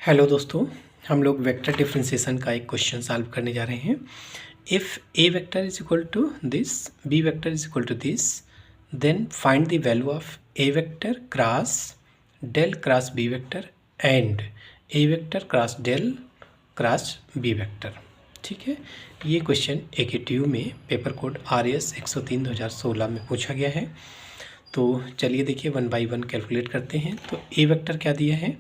Hello दोस्तों, हम लोग वेक्टर डिफरेंशिएशन का एक क्वेश्चन सॉल्व करने जा रहे हैं। If A vector is equal to this, B vector is equal to this, then find the value of A vector cross del cross B vector and A vector cross del cross B vector. ठीक है, ये question AKTU में paper code RS 103/2016 में पूछा गया है। तो चलिए देखिए वन बाई वन कैलकुलेट करते हैं। तो ए वेक्टर क्या दिया है,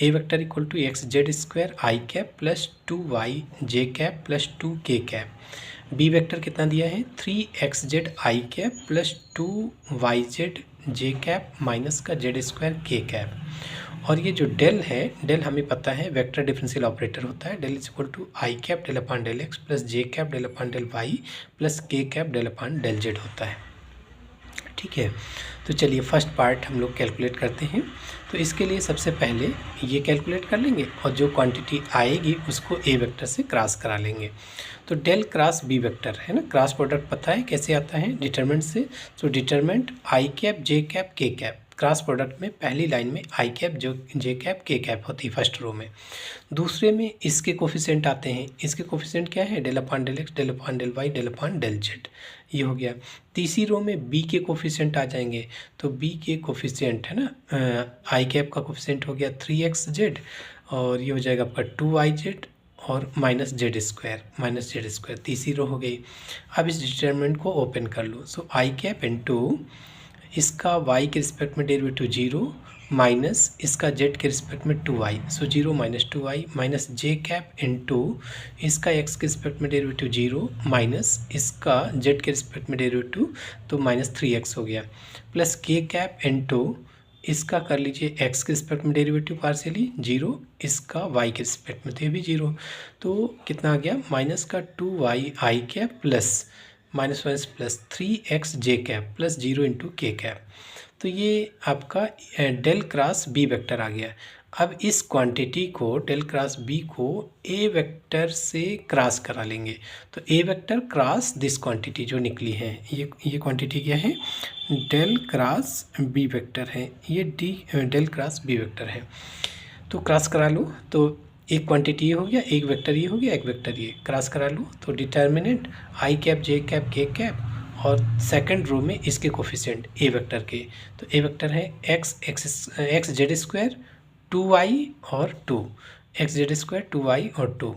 A vector equal to x z square i cap plus 2y j cap plus 2k cap. B vector कितना दिया है, 3x i cap plus 2y j cap minus का जेड स्क्वायर के कैप। और ये जो डेल है, del हमें पता है वेक्टर डिफरेंशियल ऑपरेटर होता है। Del is equal to i cap del upon del x plus j cap del upon del y plus k cap del upon del z होता है। ठीक है, तो चलिए फर्स्ट पार्ट हम लोग कैलकुलेट करते हैं। तो इसके लिए सबसे पहले ये कैलकुलेट कर लेंगे और जो क्वांटिटी आएगी उसको ए वेक्टर से क्रॉस करा लेंगे। तो डेल क्रॉस बी वेक्टर है ना, क्रॉस प्रोडक्ट पता है कैसे आता है, डिटरमिनेंट से। तो डिटरमिनेंट आई कैप जे कैप के कैप, क्रॉस प्रोडक्ट में पहली लाइन में आई कैप जो जे कैप के कैप होती है फर्स्ट रो में। दूसरे में इसके कोफिशिएंट आते हैं, इसके कोफिशिएंट क्या है, del upon del x del upon del y del upon del z, ये हो गया। तीसरी रो में बी के कोफिशिएंट आ जाएंगे। तो बी के कोफिशिएंट है ना, आई कैप का कोफिशिएंट हो गया 3xz और ये हो जाएगा आपका 2yz और माइनस जेड स्क्वायर, तीसरी रो हो गई। अब इस डिटरमिनेंट को ओपन कर लो। सो आई कैप इंटू इसका y के रिस्पेक्ट में डेरिवेटिव 0 माइनस इसका z के रिस्पेक्ट में 2y, सो 0 माइनस 2y माइनस जे कैप इंटू इसका x के रिस्पेक्ट में डेरिवेटिव 0 माइनस इसका z के रिस्पेक्ट में डेरिवेटिव, तो माइनस 3x हो गया, प्लस के कैप इंटू इसका कर लीजिए x के रिस्पेक्ट में डेरिवेटिव पार्शियली 0, इसका y के रिस्पेक्ट में तो ये भी 0, तो कितना आ गया माइनस का 2y i cap plus minus minus plus 3x j cap plus 0 into k cap. तो ये आपका डेल क्रॉस बी वेक्टर आ गया। अब इस क्वांटिटी को डेल क्रॉस बी को ए वेक्टर से क्रॉस करा लेंगे। तो ए वेक्टर क्रॉस दिस क्वांटिटी जो निकली है, ये क्वांटिटी क्या है, डेल क्रॉस बी वेक्टर है, ये डेल क्रॉस बी वेक्टर है। तो क्रॉस करा लो, तो एक क्वांटिटी ये हो गया, एक वेक्टर ये हो गया, एक वेक्टर ये, क्रॉस करा लो। तो डिटर्मिनेंट आई कैप जे कैप के कैप और सेकंड रो में इसके कोफिशिएंट ए वेक्टर के। तो ए वेक्टर है एक्स जेड स्क्वायर 2y और 2, एक्स जेड स्क्वायर 2y और 2।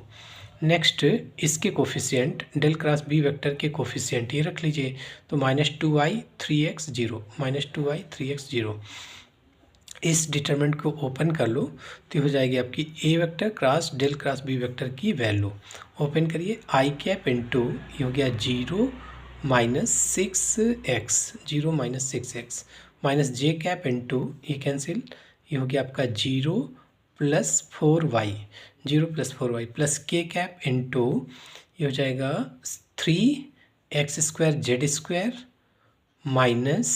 नेक्स्ट इसके coefficient del cross B vector के कोफिशिएंट ये रख लीजिए। तो minus 2y 3x 0 minus 2y 3x 0। इस डिटरमिनेंट को ओपन कर लो तो हो जाएगी आपकी A vector cross del cross B vector की वैल्यू। ओपन करिए, आई कैप इंटू ये हो गया 0 minus 6x 0 minus 6x minus जे कैप इंटू ये कैंसिल, ये हो गया आपका 0 plus 4y 0 plus 4y plus k cap into ये हो जाएगा 3x square z square minus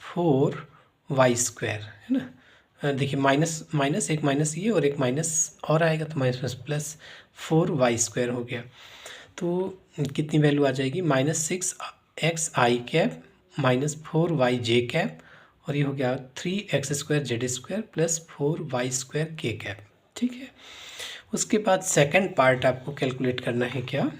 4y square, है ना। देखिए माइनस माइनस एक माइनस ये और एक माइनस और आएगा तो माइनस प्लस 4y स्क्वायर हो गया। तो कितनी वैल्यू आ जाएगी, माइनस 6x आई कैप माइनस 4y जे कैप और ये हो गया 3x square z square plus 4y square k cap. ठीक है, उसके बाद सेकंड पार्ट आपको कैलकुलेट करना है क्या,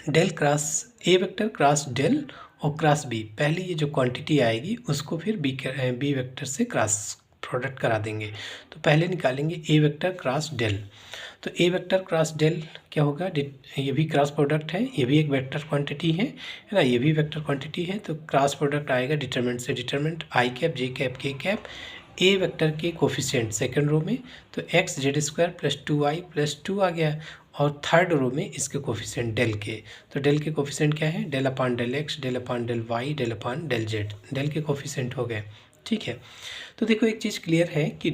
del cross A vector cross del और क्रॉस बी। पहले ये जो क्वांटिटी आएगी उसको फिर बी वेक्टर से क्रॉस प्रोडक्ट करा देंगे। तो पहले निकालेंगे ए वेक्टर क्रॉस डेल। तो ए वेक्टर क्रॉस डेल क्या होगा, ये भी क्रॉस प्रोडक्ट है, ये भी एक वेक्टर क्वांटिटी है ना, ये भी वेक्टर क्वांटिटी है। तो क्रॉस प्रोडक्ट आएगा डिटरमिनेंट से, डिटरमिनेंट आई कैप जे कैप के कैप ए वेक्टर के कोफिशिएंट सेकंड रो में। तो x z square plus 2y plus 2 आ गया और थर्ड रो में इसके कोफिशिएंट डेल के। तो डेल के कोफिशिएंट क्या है, del upon del x del upon del y del upon del z, del के कोफिशिएंट हो गए। ठीक है, तो देखो एक चीज़ क्लियर है कि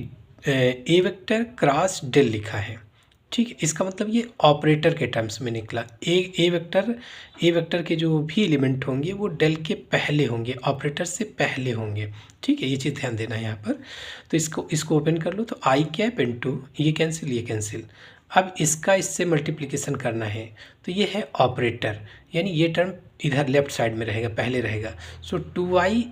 ए वेक्टर क्रॉस डेल लिखा है। ठीक है, इसका मतलब ये ऑपरेटर के टर्म्स में निकला। ए वेक्टर के जो भी एलिमेंट होंगे वो डेल के पहले होंगे, ऑपरेटर से पहले होंगे। ठीक है, ये चीज़ ध्यान देना है यहाँ पर। तो इसको ओपन कर लो, तो आई कैप इंटू ये कैंसिल ये कैंसिल। अब इसका इससे मल्टीप्लिकेशन करना है, तो ये है ऑपरेटर, यानी ये टर्म इधर लेफ्ट साइड में रहेगा, पहले रहेगा। So 2y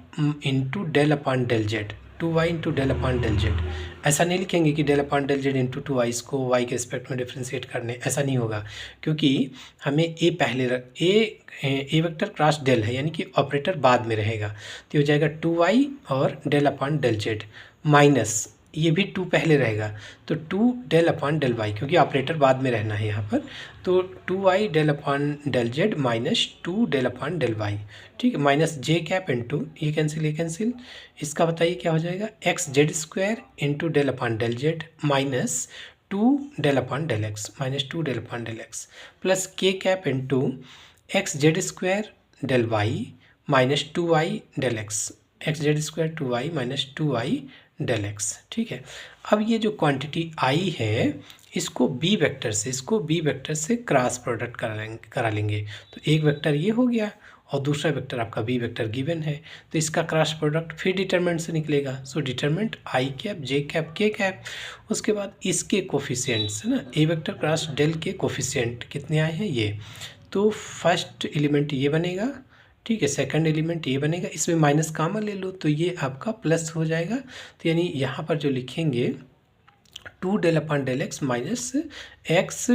into del upon del z, two y into del upon del z. ऐसा नहीं लिखेंगे कि del upon del z into two y, इसको वाई के रिस्पेक्ट में डिफ्रेंशिएट करने, ऐसा नहीं होगा, क्योंकि हमें ए पहले ए वेक्टर क्रॉस डेल है, यानी कि ऑपरेटर बाद में रहेगा, तो हो जाएगा टू वाई और del upon del z minus ये भी टू पहले रहेगा, तो two del upon del y, क्योंकि ऑपरेटर बाद में रहना है यहाँ पर, तो two y del upon del z minus two del upon del y, ठीक है, माइनस जे कैप इंटू ये कैंसिल, इसका बताइए क्या हो जाएगा, x z square into del upon del z minus two del upon del x, minus two del upon del x plus k cap into x z square del y minus two y del x, x z square two y minus two y del x, ठीक है। अब ये जो quantity आई है इसको B vector से cross product करा लेंगे, तो एक वेक्टर ये हो गया और दूसरा वेक्टर आपका बी वेक्टर गिवन है, तो इसका क्रॉस प्रोडक्ट फिर डिटरमिनेंट से निकलेगा, सो डिटरमिनेंट आई कैप जे कैप के कैप, उसके बाद इसके कोफिशिएंट्स है ना, ए वेक्टर क्रॉस डेल के कोफिशिएंट कितने आए हैं ये, तो फर्स्ट एलिमेंट ये बनेगा, ठीक है, सेकंड एलिमेंट ये बनेगा, इसमें माइनस कॉमन ले लो तो ये आपका प्लस हो जाएगा, तो यानी यहाँ पर जो लिखेंगे two del upon del x minus x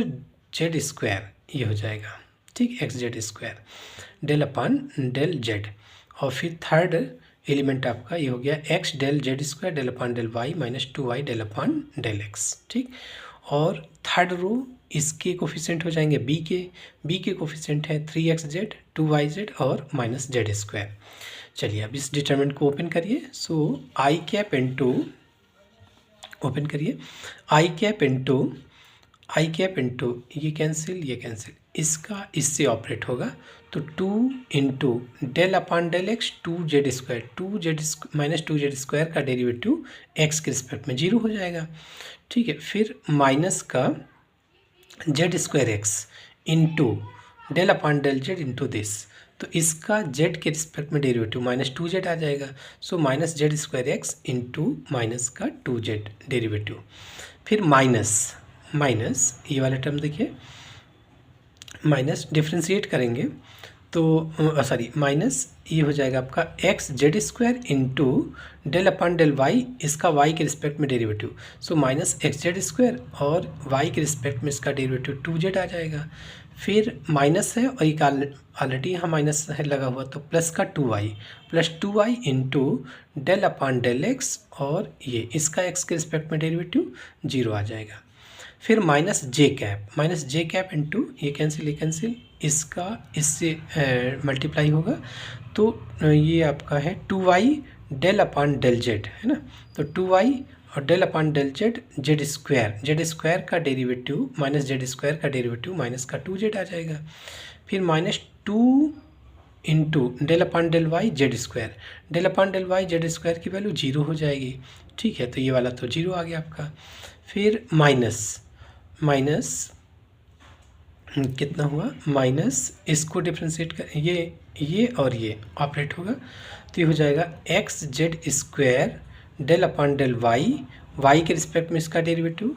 z square ये हो जाएगा, ठीक, x z square del upon del z, और फिर थर्ड एलिमेंट आपका ये हो गया x del z square del upon del y minus two y del upon del x, ठीक, और थर्ड रो इसके कोफिशिएंट हो जाएंगे बी के कोफिशिएंट है three x z two y z और माइनस जेड स्क्वायर। चलिए अब इस डिटरमिनेंट को ओपन करिए, so I cap into open करिए आई कैप इंटू ये कैंसिल इसका इससे ऑपरेट होगा, तो two into del upon del x two z square minus two z square का डेरिवेटिव एक्स के रिस्पेक्ट में जीरो हो जाएगा, ठीक है, फिर माइनस का z square x into del upon del z into this, तो इसका जेड के रिस्पेक्ट में डेरिवेटिव माइनस टू जेड आ जाएगा, so minus z square x into minus का टू जेड डेरिवेटिव, फिर माइनस ये वाला टर्म देखिए, माइनस डिफ्रेंशिएट करेंगे तो सॉरी माइनस ये हो जाएगा आपका x z square into del upon del y, इसका वाई के रिस्पेक्ट में derivative, so minus x z square और वाई के रिस्पेक्ट में इसका डेरिवेटिव टू जेड आ जाएगा, फिर माइनस है और एक ऑलरेडी यहाँ माइनस है लगा हुआ, तो प्लस का two y into del upon del x और ये इसका एक्स के रिस्पेक्ट में डेरिवेटिव जीरो आ जाएगा, फिर माइनस जे कैप इंटू ये कैंसिल इसका इससे मल्टीप्लाई होगा, तो ये आपका है two y del upon del z है ना, तो टू वाई और del upon del z z square का डेरिवेटिव माइनस जेड स्क्वायर का डेरिवेटिव माइनस का टू जेड आ जाएगा, फिर minus two into del upon del y z square की वैल्यू जीरो हो जाएगी, ठीक है, तो ये वाला तो जीरो आ गया आपका, फिर माइनस कितना हुआ, माइनस इसको डिफ्रेंशिएट कर ये और ये ऑपरेट होगा, तो ये हो जाएगा x z square del upon del y के रिस्पेक्ट में इसका डेरिवेटिव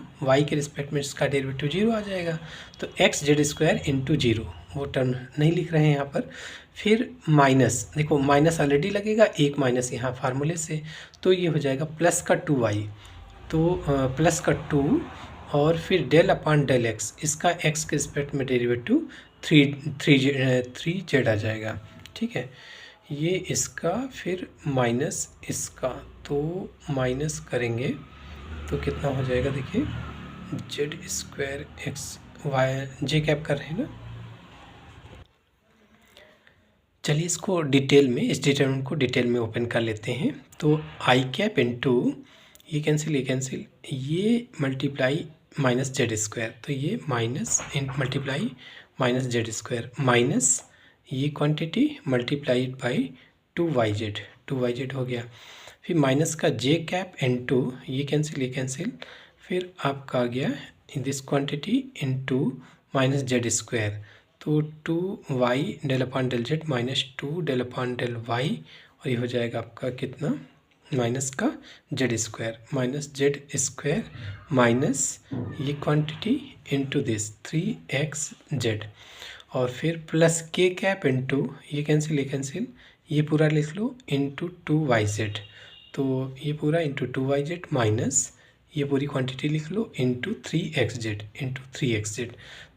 जीरो आ जाएगा, तो x z square into zero, वो टर्म नहीं लिख रहे हैं यहाँ पर, फिर माइनस देखो माइनस ऑलरेडी लगेगा, एक माइनस यहाँ फार्मूले से, तो ये हो जाएगा प्लस का टू वाई, तो प्लस का टू और फिर डेल अपॉन डेल एक्स, इसका एक्स के रिस्पेक्ट में डेरिवेटिव थ्री जेड आ जाएगा, ठीक है, ये इसका फिर माइनस इसका, तो माइनस करेंगे तो कितना हो जाएगा देखिए, जेड स्क्वायर एक्स वाई जे कैप कर रहे हैं ना, चलिए इसको डिटेल में इस डिटरमिनेंट को डिटेल में ओपन कर लेते हैं, तो आई कैप इंटू ये कैंसिल ये मल्टीप्लाई माइनस जेड स्क्वायर, तो ये minus multiply minus z square minus ये quantity multiplied by two y z हो गया, फिर माइनस का जे कैप इंटू ये कैंसिल, फिर आपका आ गया this quantity into minus z square, तो two y del upon del z minus two del upon del y, और ये हो जाएगा आपका कितना, माइनस का जेड स्क्वायर माइनस ये quantity into this three x Z, और फिर प्लस के कैप इंटू ये कैंसिल ये पूरा लिख लो इंटू टू वाई जेड, तो ये पूरा इंटू 2yz माइनस ये पूरी क्वांटिटी लिख लो इंटू 3xz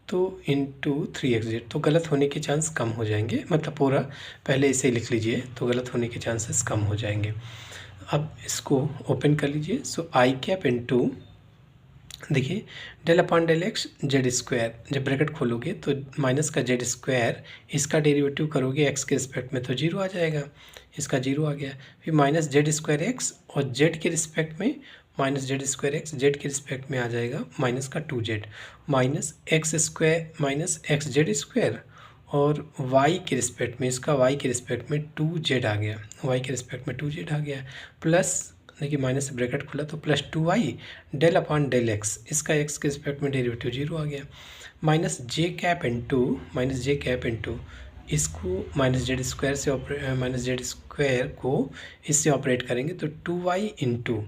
तो इंटू 3xz तो गलत होने के चांस कम हो जाएंगे, मतलब पूरा पहले इसे लिख लीजिए तो गलत होने के चांसेस कम हो जाएंगे। अब इसको ओपन कर लीजिए। सो आई कैप इंटू, देखिए del upon del x z square, जब ब्रैकेट खोलोगे तो माइनस का जेड स्क्वायर, इसका डेरिवेटिव करोगे एक्स के रिस्पेक्ट में तो जीरो आ जाएगा, इसका जीरो आ गया। फिर माइनस जेड स्क्वायर एक्स और जेड के रिस्पेक्ट में minus z square x, Z के रिस्पेक्ट में आ जाएगा माइनस का 2z minus x square minus x z square और y के रिस्पेक्ट में, इसका y के रिस्पेक्ट में 2z आ गया, y के रिस्पेक्ट में 2z आ गया, प्लस देखिए माइनस से ब्रैकेट खुला तो plus 2y del upon del x, इसका x के रिस्पेक्ट में डेरिवेटिव जीरो आ गया, माइनस जे कैप इंटू इसको माइनस जेड स्क्वायर से माइनस जेड स्क्वायर को इससे ऑपरेट करेंगे तो 2y इंटू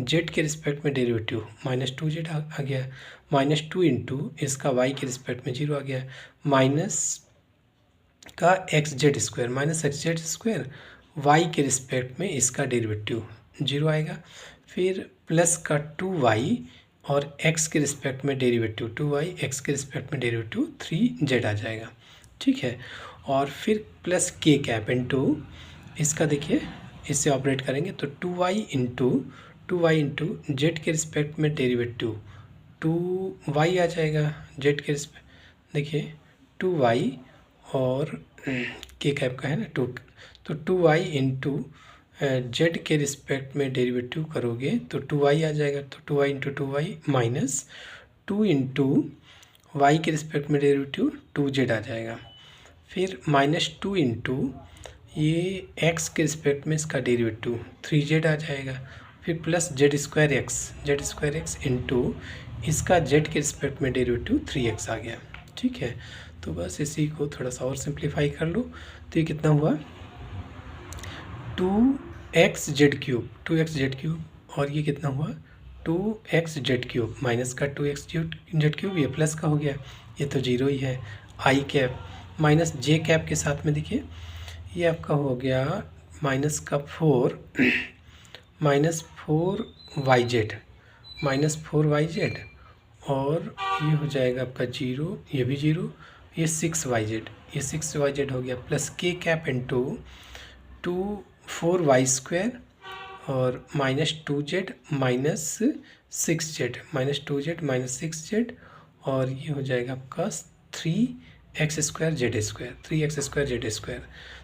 जेड के रिस्पेक्ट में डेरिवेटिव माइनस 2z आ गया, माइनस 2 इंटू इसका y के रिस्पेक्ट में जीरो आ गया, माइनस का x z square minus x z square, y के रिस्पेक्ट में इसका डेरिवेटिव जीरो आएगा, फिर प्लस का 2y और x के रिस्पेक्ट में डेरिवेटिव 2y, x के रिस्पेक्ट में डेरिवेटिव 3z आ जाएगा, ठीक है। और फिर प्लस के कैप इंटू इसका, देखिए इससे ऑपरेट करेंगे तो 2y इंटू जेड के रिस्पेक्ट में डेरिवेटिव 2y आ जाएगा, जेड के रिस्पेक्ट देखिए 2y और के कैप का है ना 2, तो 2y इंटू जेड के रिस्पेक्ट में डेरिवेटिव करोगे तो 2y आ जाएगा, तो 2y into 2y minus 2 into y के रिस्पेक्ट में डेरिवेटिव 2z आ जाएगा, फिर माइनस 2 इंटू ये x के रिस्पेक्ट में इसका डेरिवेटिव 3z आ जाएगा, फिर plus z square x into इसका z के रिस्पेक्ट में डेरिवेटिव 3x आ गया, ठीक है। तो बस इसी को थोड़ा सा और सिंप्लीफाई कर लो तो ये कितना हुआ 2xz क्यूब और ये कितना हुआ 2xz क्यूब माइनस का 2xz क्यूब, ये प्लस का हो गया, ये तो जीरो ही है, आई कैप माइनस जे कैप के साथ में देखिए ये आपका हो गया माइनस का 4 4yz और ये हो जाएगा आपका जीरो, ये भी जीरो, ये 6yz हो गया, plus k cap into 4y square और माइनस 2z माइनस 6z और ये हो जाएगा आपका 3x स्क्वायर जेड स्क्वायर।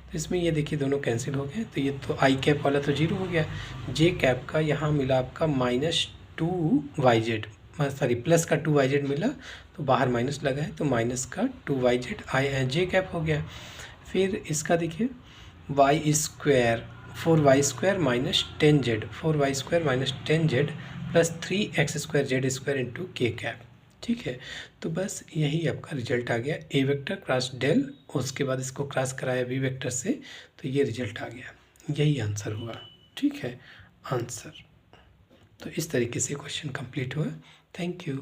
तो इसमें ये देखिए दोनों कैंसिल हो गए, तो ये तो आई कैप वाला तो जीरो हो गया, जे कैप का यहाँ मिला आपका माइनस 2yz, सॉरी प्लस का 2yz मिला तो बाहर माइनस लगा है तो माइनस का 2yz आई जे कैप हो गया, फिर इसका देखिए y square 4y minus 10z plus 3x square z square into k cap, ठीक है। तो बस यही आपका रिजल्ट आ गया, ए वेक्टर क्रॉस डेल, उसके बाद इसको क्रॉस कराया बी वेक्टर से तो ये रिजल्ट आ गया, यही आंसर हुआ, ठीक है आंसर। तो इस तरीके से क्वेश्चन कंप्लीट हुआ। Thank you.